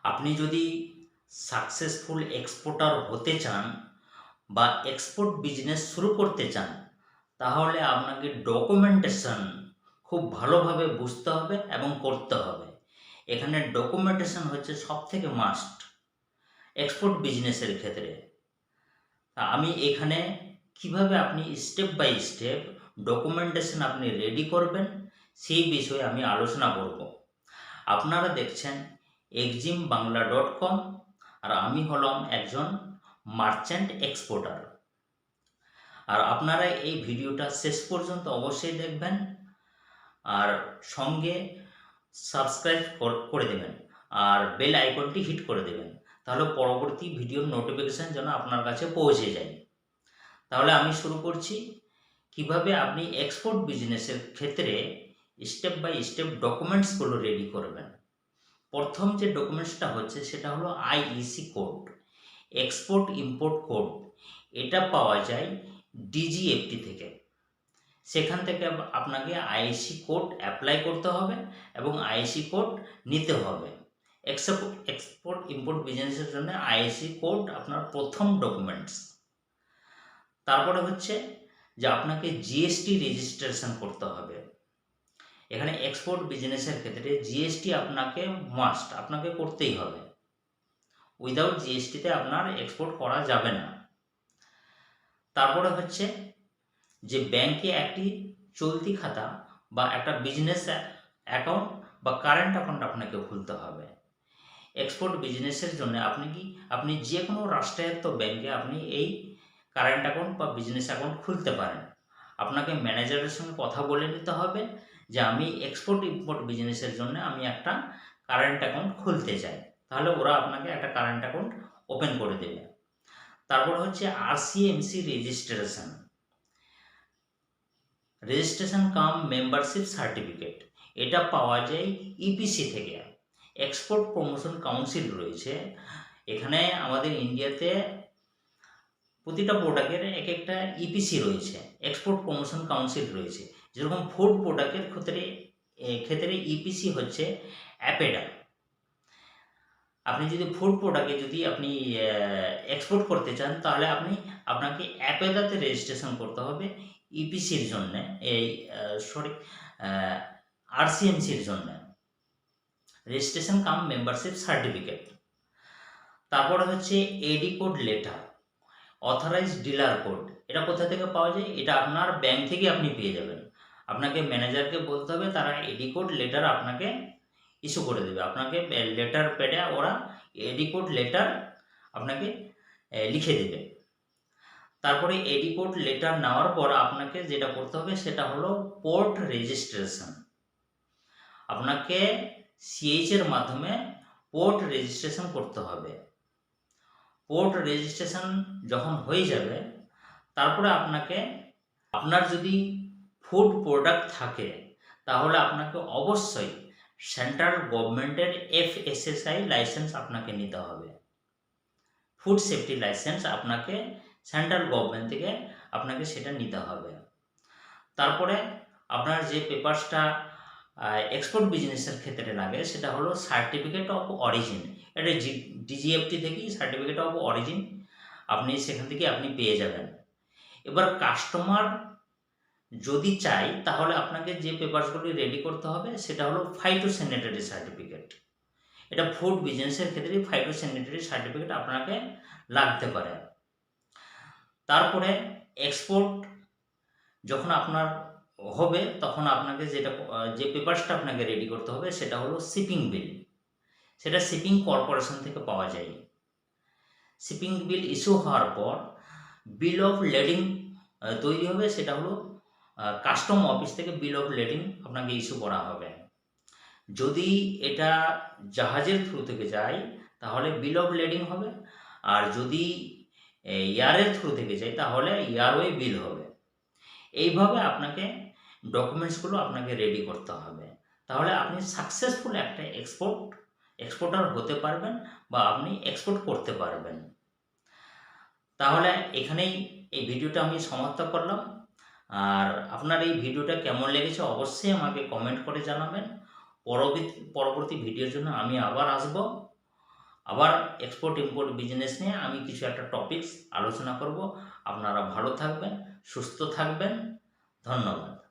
আপনি যদি successful exporter হতে চান বা এক্সপোর্ট বিজনেস শুরু করতে চান, তাহলে আপনাকে ডকুমেন্টেশন খুব ভালোভাবে বুঝতে হবে এবং করতে হবে। এখানে ডকুমেন্টেশন হচ্ছে সবথেকে মাস্ট এক্সপোর্ট বিজনেসের ক্ষেত্রে। আমি এখানে কিভাবে আপনি স্টেপ বাই স্টেপ ডকুমেন্টেশন আপনি রেডি করবেন সেই বিষয়ে আমি আলোচনা করব। আপনারা দেখছেন eximBangla.com, আর আমি হলাম একজন মার্চেন্ট এক্সপোর্টার। আর আপনারা এই ভিডিওটা শেষ পর্যন্ত অবশ্যই দেখবেন আর সঙ্গে সাবস্ক্রাইব করে দেবেন আর বেল আইকনটি হিট করে দেবেন, তাহলে পরবর্তী ভিডিওর নোটিফিকেশান যেন আপনার কাছে পৌঁছে যায়। তাহলে আমি শুরু করছি কিভাবে আপনি এক্সপোর্ট বিজনেসের ক্ষেত্রে স্টেপ বাই স্টেপ ডকুমেন্টসগুলো রেডি করবেন। প্রথম যে ডকুমেন্টসটা হচ্ছে সেটা হলো IEC code, export import code. এটা পাওয়া যায় ডিজিএফটি থেকে। সেখান থেকে আপনাকে আইইসি কোড অ্যাপ্লাই করতে হবে এবং আইইসি কোড নিতে হবে। এক্সপোর্ট ইম্পোর্ট বিজনেসের জন্য আইইসি কোড আপনার প্রথম ডকুমেন্টস। তারপরে হচ্ছে যে আপনাকে জিএসটি রেজিস্ট্রেশন করতে হবে। এখানে এক্সপোর্ট বিজনেসের ক্ষেত্রে জিএসটি আপনাকে মাস্ট, আপনাকে করতেই হবে। উইদাউট জিএসটিতে আপনার এক্সপোর্ট করা যাবে না। তারপরে হচ্ছে যে ব্যাংকে একটি চলতি খাতা বা একটা বিজনেস অ্যাকাউন্ট বা কারেন্ট অ্যাকাউন্ট আপনাকে খুলতে হবে। এক্সপোর্ট বিজনেসের জন্য আপনি যে কোনো রাষ্ট্রায়ত্ত ব্যাংকে আপনি এই কারেন্ট অ্যাকাউন্ট বা বিজনেস অ্যাকাউন্ট খুলতে পারেন। আপনাকে ম্যানেজারের সঙ্গে কথা বলে নিতে হবে যে আমি এক্সপোর্ট ইম্পোর্ট বিজনেসের জন্য আমি একটা কারেন্ট অ্যাকাউন্ট খুলতে চাই, তাহলে ওরা আপনাকে একটা কারেন্ট অ্যাকাউন্ট ওপেন করে দেবে। তারপর হচ্ছে আরসিএমসি রেজিস্ট্রেশন কাম মেম্বারশিপ সার্টিফিকেট। এটা পাওয়া যায় ইপিসি থেকে। এক্সপোর্ট প্রমোশন কাউন্সিল রয়েছে। এখানে আমাদের ইন্ডিয়াতে প্রতিটা প্রোডাক্টের এক একটা ইপিসি রয়েছে, এক্সপোর্ট প্রমোশন কাউন্সিল রয়েছে। যেরকম ফুড প্রোডাক্টের ক্ষেত্রে ইপিসি হচ্ছে অ্যাপেডা। আপনি যদি ফুড প্রোডাক্টে যদি আপনি এক্সপোর্ট করতে চান, তাহলে আপনাকে অ্যাপেদাতে রেজিস্ট্রেশন করতে হবে ইপিসির জন্যে, আরসিএমসির জন্য, রেজিস্ট্রেশন কাম মেম্বারশিপ সার্টিফিকেট। তারপরে হচ্ছে AD code letter, authorise dealer code. এটা কোথা থেকে পাওয়া যায়? এটা আপনার ব্যাংক থেকে আপনি পেয়ে যাবেন। আপনাকে ম্যানেজারকে বলতে হবে, তারা এডি কোড লেটার আপনাকে ইস্যু করে দেবে। আপনাকে লেটার প্যাডে ওরা এডি কোড লেটার আপনাকে লিখে দেবে। তারপরে এডি কোড লেটার নেওয়ার পর আপনাকে যেটা করতে হবে সেটা হলো পোর্ট রেজিস্ট্রেশন। আপনাকে সিএইচ এর মাধ্যমে পোর্ট রেজিস্ট্রেশন করতে হবে। পোর্ট রেজিস্ট্রেশন যখন হয়ে যাবে, তারপরে আপনার যদি ফুড প্রোডাক্ট থাকে, তাহলে আপনাকে অবশ্যই সেন্ট্রাল গভর্নমেন্টের এফএসএসআই লাইসেন্স আপনাকে নিতে হবে। ফুড সেফটি লাইসেন্স আপনাকে সেন্ট্রাল গভর্নমেন্ট থেকে আপনাকে সেটা নিতে হবে। তারপরে আপনার যে পেপারসটা এক্সপোর্ট বিজনেসের ক্ষেত্রে লাগে সেটা হলো সার্টিফিকেট অফ অরিজিন। এটা ডিজিএফটি থেকেই সার্টিফিকেট অফ অরিজিন আপনি সেখান থেকে আপনি পেয়ে যাবেন। এবার কাস্টমার যদি চাই, তাহলে আপনাকে যে পেপারসগুলি রেডি করতে হবে সেটা হলো ফাইটোস্যানিটারি সার্টিফিকেট। এটা ফুড বিজনেসের ক্ষেত্রে ফাইটোস্যানিটারি সার্টিফিকেট আপনাকে লাগতে পারে। তারপরে এক্সপোর্ট যখন আপনার হবে, তখন আপনাকে যে পেপারসটা আপনাকে রেডি করতে হবে সেটা হলো শিপিং বিল। সেটা শিপিং কর্পোরেশন থেকে পাওয়া যায়। শিপিং বিল ইস্যু হওয়ার পর বিল অফ লেডিং তৈরি হবে। সেটা হলো কাস্টম অফিস থেকে বিল অফ লেডিং আপনাকে ইস্যু করা হবে। যদি এটা জাহাজের থ্রু থেকে যায়, তাহলে বিল অফ লেডিং হবে। আর যদি এয়ারের থ্রু থেকে যায়, তাহলে এয়ারওয়ে বিল হবে। এইভাবে আপনাকে ডকুমেন্টসগুলো আপনাকে রেডি করতে হবে। তাহলে আপনি সাকসেসফুল একটা এক্সপোর্টার হতে পারবেন বা আপনি এক্সপোর্ট করতে পারবেন। তাহলে এখানেই এই ভিডিওটা আমি সমাপ্ত করলাম। আর আপনার এই ভিডিওটা কেমন লেগেছে অবশ্যই আমাকে কমেন্ট করে জানাবেন। পরবর্তী ভিডিওর জন্য আমি আবার আসব। আবার এক্সপোর্ট ইম্পোর্ট বিজনেস নিয়ে আমি কিছু একটা টপিকস আলোচনা করব। আপনারা ভালো থাকবেন, সুস্থ থাকবেন। ধন্যবাদ।